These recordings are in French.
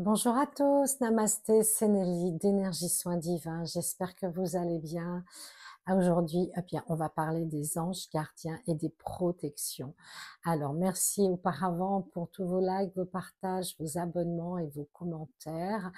Bonjour à tous, namasté, c'est Nelly d'énergie soins divins. J'espère que vous allez bien. Aujourd'hui, eh bien, on va parler des anges gardiens et des protections. Alors, merci auparavant pour tous vos likes, vos partages, vos abonnements et vos commentaires.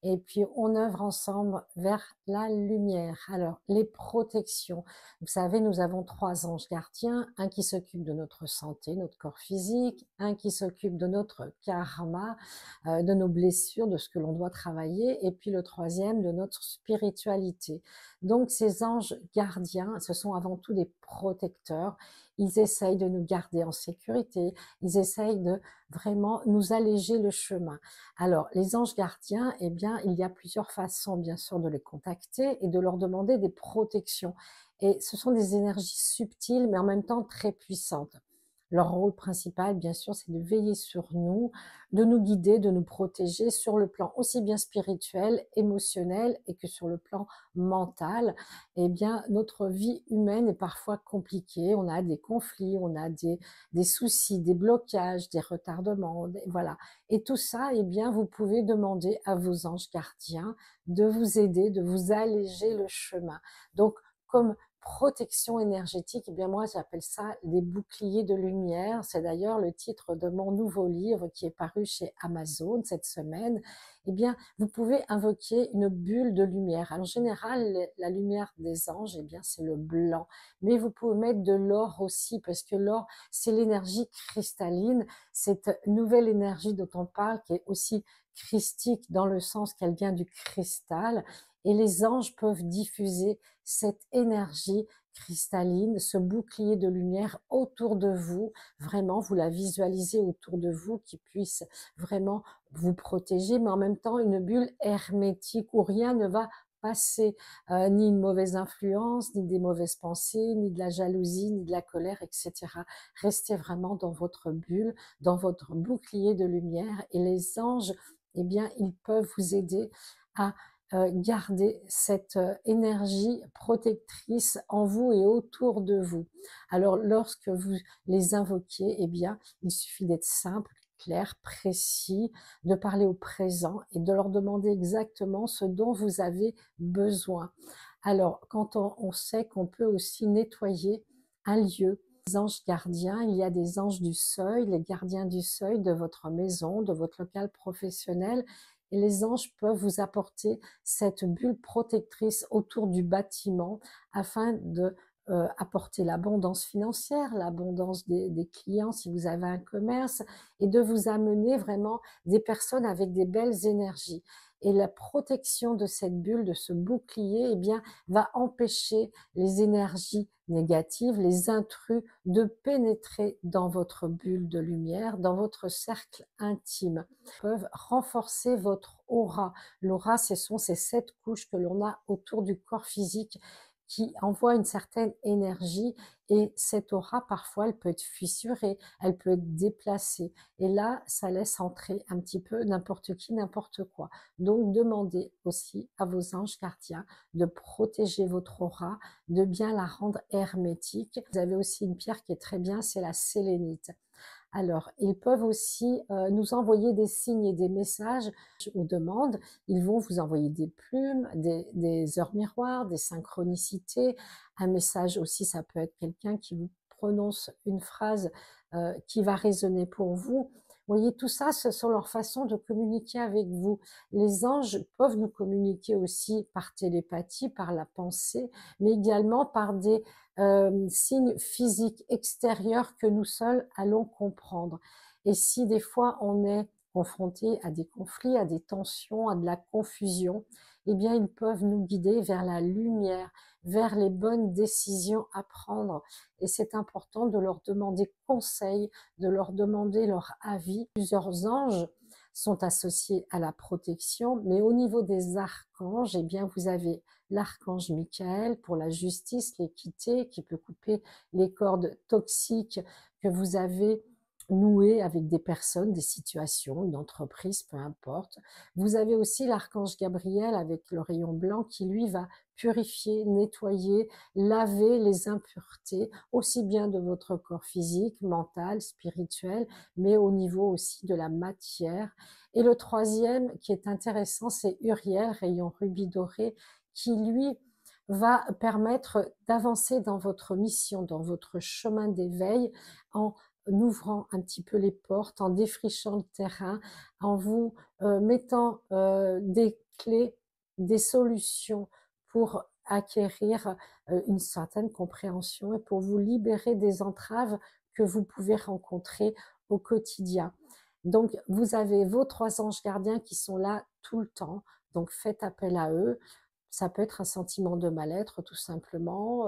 Et puis, on œuvre ensemble vers la lumière. Alors, les protections. Vous savez, nous avons trois anges gardiens, un qui s'occupe de notre santé, notre corps physique, un qui s'occupe de notre karma, de nos blessures, de ce que l'on doit travailler, et puis le troisième de notre spiritualité. Donc ces anges gardiens, ce sont avant tout des protecteurs. Ils essayent de nous garder en sécurité, ils essayent de vraiment nous alléger le chemin. Alors les anges gardiens, eh bien, il y a plusieurs façons bien sûr de les contacter et de leur demander des protections. Et ce sont des énergies subtiles mais en même temps très puissantes. Leur rôle principal, bien sûr, c'est de veiller sur nous, de nous guider, de nous protéger sur le plan aussi bien spirituel, émotionnel et que sur le plan mental. Eh bien, notre vie humaine est parfois compliquée. On a des conflits, on a des soucis, des blocages, des retardements, voilà. Et tout ça, eh bien, vous pouvez demander à vos anges gardiens de vous aider, de vous alléger le chemin. Donc, comme protection énergétique, eh bien moi j'appelle ça des boucliers de lumière. C'est d'ailleurs le titre de mon nouveau livre qui est paru chez Amazon cette semaine. Eh bien, vous pouvez invoquer une bulle de lumière. En général, la lumière des anges, eh bien, c'est le blanc. Mais vous pouvez mettre de l'or aussi, parce que l'or, c'est l'énergie cristalline, cette nouvelle énergie dont on parle, qui est aussi christique dans le sens qu'elle vient du cristal. Et les anges peuvent diffuser cette énergie cristalline, ce bouclier de lumière autour de vous. Vraiment, vous la visualisez autour de vous qui puisse vraiment vous protéger, mais en même temps une bulle hermétique où rien ne va passer, ni une mauvaise influence, ni des mauvaises pensées, ni de la jalousie, ni de la colère, etc. Restez vraiment dans votre bulle, dans votre bouclier de lumière et les anges, eh bien, ils peuvent vous aider à garder cette énergie protectrice en vous et autour de vous. Alors, lorsque vous les invoquez, eh bien, il suffit d'être simple, clair, précis, de parler au présent et de leur demander exactement ce dont vous avez besoin. Alors, quand on sait qu'on peut aussi nettoyer un lieu, les anges gardiens, il y a des anges du seuil, les gardiens du seuil de votre maison, de votre local professionnel, et les anges peuvent vous apporter cette bulle protectrice autour du bâtiment afin de apporter l'abondance financière, l'abondance des clients si vous avez un commerce, et de vous amener vraiment des personnes avec des belles énergies. Et la protection de cette bulle, de ce bouclier, eh bien, va empêcher les énergies négatives, les intrus, de pénétrer dans votre bulle de lumière, dans votre cercle intime. Ils peuvent renforcer votre aura. L'aura, ce sont ces 7 couches que l'on a autour du corps physique qui envoient une certaine énergie, et cette aura, parfois, elle peut être fissurée, elle peut être déplacée. Et là, ça laisse entrer un petit peu n'importe qui, n'importe quoi. Donc, demandez aussi à vos anges gardiens de protéger votre aura, de bien la rendre hermétique. Vous avez aussi une pierre qui est très bien, c'est la sélénite. Alors, ils peuvent aussi nous envoyer des signes et des messages aux demandes. Ils vont vous envoyer des plumes, des heures miroirs, des synchronicités. Un message aussi, ça peut être quelqu'un qui vous prononce une phrase qui va résonner pour vous. Vous voyez, tout ça, ce sont leurs façons de communiquer avec vous. Les anges peuvent nous communiquer aussi par télépathie, par la pensée, mais également par des signes physiques extérieurs que nous seuls allons comprendre. Et si des fois on est confronté à des conflits, à des tensions, à de la confusion, eh bien ils peuvent nous guider vers la lumière, vers les bonnes décisions à prendre. Et c'est important de leur demander conseil, de leur demander leur avis. Plusieurs anges sont associés à la protection, mais au niveau des archanges, eh bien vous avez l'archange Michael pour la justice, l'équité, qui peut couper les cordes toxiques que vous avez nouer avec des personnes, des situations, une entreprise, peu importe. Vous avez aussi l'archange Gabriel avec le rayon blanc qui lui va purifier, nettoyer, laver les impuretés, aussi bien de votre corps physique, mental, spirituel, mais au niveau aussi de la matière. Et le troisième qui est intéressant, c'est Uriel, rayon rubis doré, qui lui va permettre d'avancer dans votre mission, dans votre chemin d'éveil, en ouvrant un petit peu les portes, en défrichant le terrain, en vous mettant des clés, des solutions pour acquérir une certaine compréhension et pour vous libérer des entraves que vous pouvez rencontrer au quotidien. Donc, vous avez vos 3 anges gardiens qui sont là tout le temps, donc faites appel à eux. Ça peut être un sentiment de mal-être tout simplement,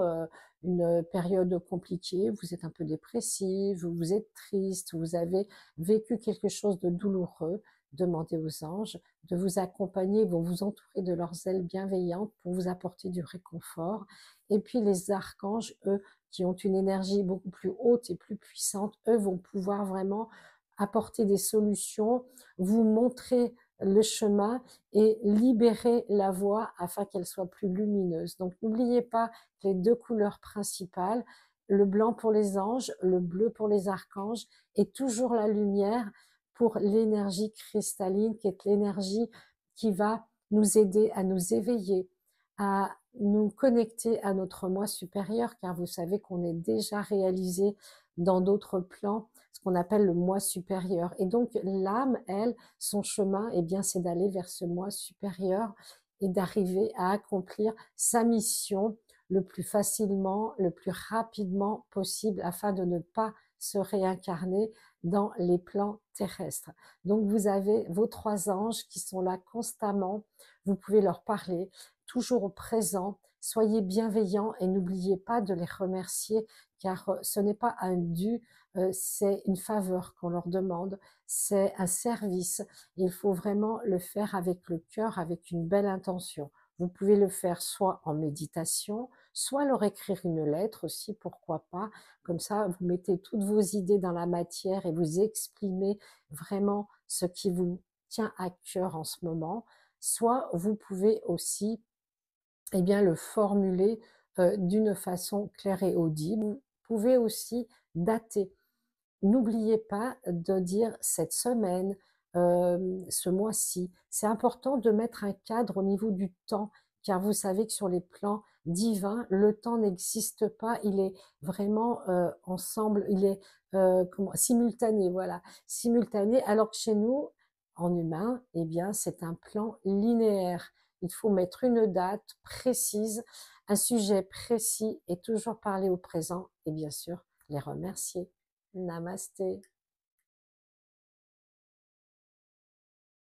une période compliquée, vous êtes un peu dépressive, vous êtes triste, vous avez vécu quelque chose de douloureux. Demandez aux anges de vous accompagner, ils vont vous entourer de leurs ailes bienveillantes pour vous apporter du réconfort. Et puis les archanges, eux, qui ont une énergie beaucoup plus haute et plus puissante, eux vont pouvoir vraiment apporter des solutions, vous montrer le chemin et libérer la voie afin qu'elle soit plus lumineuse. Donc n'oubliez pas que les 2 couleurs principales, le blanc pour les anges, le bleu pour les archanges, et toujours la lumière pour l'énergie cristalline, qui est l'énergie qui va nous aider à nous éveiller, à nous connecter à notre moi supérieur, car vous savez qu'on est déjà réalisé dans d'autres plans, ce qu'on appelle le moi supérieur. Et donc l'âme, elle, son chemin, eh bien, c'est d'aller vers ce moi supérieur et d'arriver à accomplir sa mission le plus facilement, le plus rapidement possible afin de ne pas se réincarner dans les plans terrestres. Donc vous avez vos 3 anges qui sont là constamment, vous pouvez leur parler, toujours au présent, soyez bienveillants et n'oubliez pas de les remercier car ce n'est pas un dû, c'est une faveur qu'on leur demande, c'est un service. Il faut vraiment le faire avec le cœur, avec une belle intention. Vous pouvez le faire soit en méditation, soit leur écrire une lettre aussi, pourquoi pas. Comme ça, vous mettez toutes vos idées dans la matière et vous exprimez vraiment ce qui vous tient à cœur en ce moment. Soit vous pouvez aussi eh bien, le formuler d'une façon claire et audible. Vous pouvez aussi dater. N'oubliez pas de dire cette semaine, ce mois-ci. C'est important de mettre un cadre au niveau du temps, car vous savez que sur les plans divins, le temps n'existe pas, il est vraiment ensemble, il est simultané, voilà, simultané, alors que chez nous, en humain, eh bien, c'est un plan linéaire. Il faut mettre une date précise, un sujet précis et toujours parler au présent et bien sûr les remercier. Namasté.